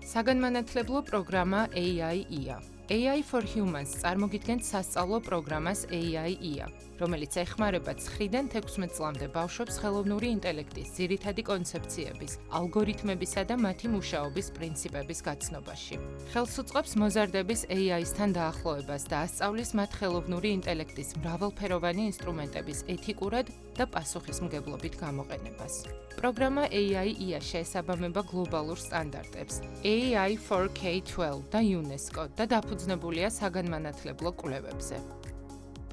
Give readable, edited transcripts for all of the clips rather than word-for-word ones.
საგანმანათლებლო პროგრამა AI-ია. AI for Humans წარმოგიდგენთ სასწავლო პროგრამას AI-ია, რომელიც ეხმარება 9-დან 16 წლამდე ბავშვებს ხელოვნური ინტელექტის ძირითადი კონცეფციების, ალგორითმებისა და მათი მუშაობის პრინციპების გაცნობაში. ხელს უწყობს მოზარდების AI-სთან დაახლოებას და ასწავლის მათ ხელოვნური ინტელექტის მრავალფეროვანი ინსტრუმენტების ეთიკურად და პასუხისმგებლობით გამოყენებას. პროგრამა AI-ია შეესაბამება გლობალურ სტანდარტებს AI for K-12 და UNESCO და დაფუძნებულია საგანმანათლებლო კვლევებზე.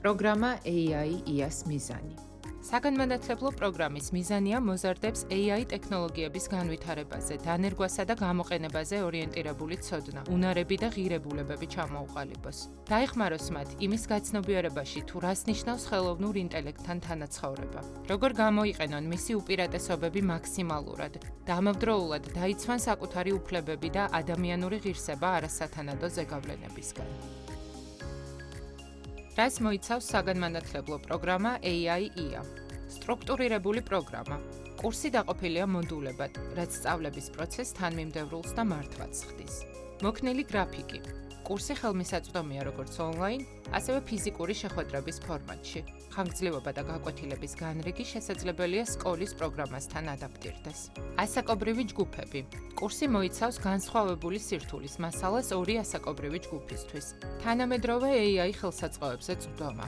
პროგრამა AI-ია-ს მიზანი. საგანმანათლებლო პროგრამის მიზანია მოზარდებს AI ტექნოლოგიების განვითარებაზე, დანერგვასა და გამოყენებაზე ორიენტირებული ცოდნა, უნარები და ღირებულებები ჩამოუყალიბოს. დაეხმაროს მათ იმის გაცნობიერებაში, თუ რას ნიშნავს ხელოვნურ ინტელექტთან თანაცხოვრება, როგორ გამოიყენონ მისი უპირატესობები მაქსიმალურად და ამავდროულად დაიცვან საკუთარი უფლებები და ადამიანური ღირსება არასათანადო ზეგავლენებისგან. რას მოიცავს საგანმანათლებლო პროგრამა AI-ია? სტრუქტურირებული პროგრამა. კურსი დაყოფილია მოდულებად, რაც სწავლების პროცესს თანმიმდევრულს და მართვაც ხდის. მოქნილი გრაფიკი. კურსი ხელმისაწვდომია როგორც ონლაინ, ასევე ფიზიკური შეხვედრების ფორმატში. ხანგრძლივობა და გაკვეთილების განრიგი შესაძლებელია სკოლის პროგრამასთან ადაპტირდეს. ასაკობრივი ჯგუფები. კურსი მოიცავს განსხვავებული სირთულის მასალას ორი ასაკობრივი ჯგუფისთვის. თანამედროვე AI ხელსაწყოებზე წვდომა.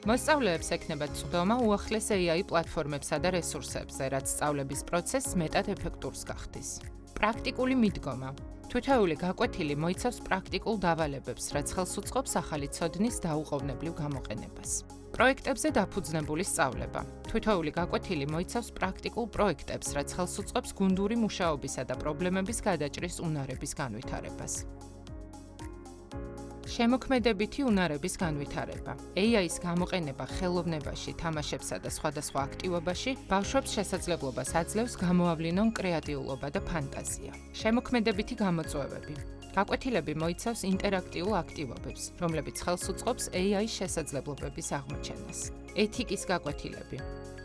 მოსწავლეებს ექნებათ წვდომა უახლეს AI პლატფორმებსა და რესურსებზე, რაც სწავლების პროცესს მეტად ეფექტურს გახდის. პრაქტიკული მიდგომა. თითოეული გაკვეთილი მოიცავს პრაქტიკულ დავალებებს, რაც ხელს უწყობს ახალი ცოდნის დაუყოვნებლივ გამოყენებას. პროექტებზე დაფუძნებული სწავლება. თითოეული გაკვეთილი მოიცავს პრაქტიკულ პროექტებს, რაც ხელს უწყობს გუნდური მუშაობისა და პრობლემების გადაჭრის უნარების განვითარებას. შემოქმედებითი უნარების განვითარება. AI-ს გამოყენება ხელოვნებაში, თამაშებსა და სხვადასხვა აქტივობაში ბავშვებს შესაძლებლობას აძლევს გამოავლინონ კრეატიულობა და ფანტაზია. შემოქმედებითი გამოწვევები. გაკვეთილები მოიცავს ინტერაქტიულ აქტივობებს, რომლებიც ხელს უწყობს AI-ის შესაძლებლობების აღმოჩენას. ეთიკის გაკვეთილები.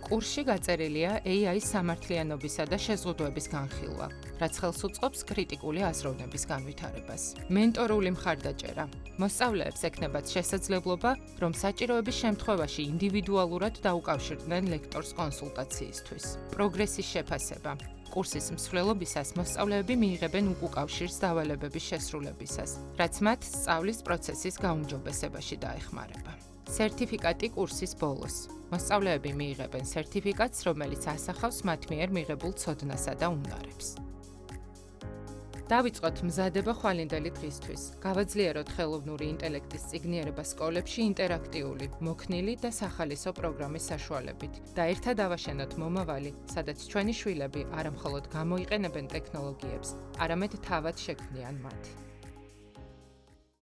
კურსში გაწერილია AI-ის სამართლიანობისა და შეზღუდვების განხილვა, რაც ხელს უწყობს კრიტიკული აზროვნების განვითარებას. მენტორული მხარდაჭერა. მოსწავლეებს ექნებათ შესაძლებლობა, რომ საჭიროების შემთხვევაში ინდივიდუალურად დაუკავშირდნენ ლექტორს კონსულტაციისთვის. პროგრესის შეფასება. კურსის მსვლელობისას მოსწავლეები მიიღებენ უკავშირს დავალებების შესრულებისას, რაც მათ სწავლის პროცესის გაუმჯობესებაში დაეხმარება. სერტიფიკატი კურსის ბოლოს. მოსწავლეები მიიღებენ სერტიფიკატს, რომელიც ასახავს მათ მიერ მიღებულ ცოდნასა და უნარებს. დავიწყოთ მზადება ხვალინდელი დღისთვის. გავაძლიეროთ ხელოვნური ინტელექტის წიგნიერება სკოლებში ინტერაქტიული, მოქნილი და სახალისო პროგრამის საშუალებით და ერთად დავაშენოთ მომავალი, სადაც ჩვენი შვილები არა მხოლოდ გამოიყენებენ ტექნოლოგიებს, არამედ თავად შექმნიან მათ.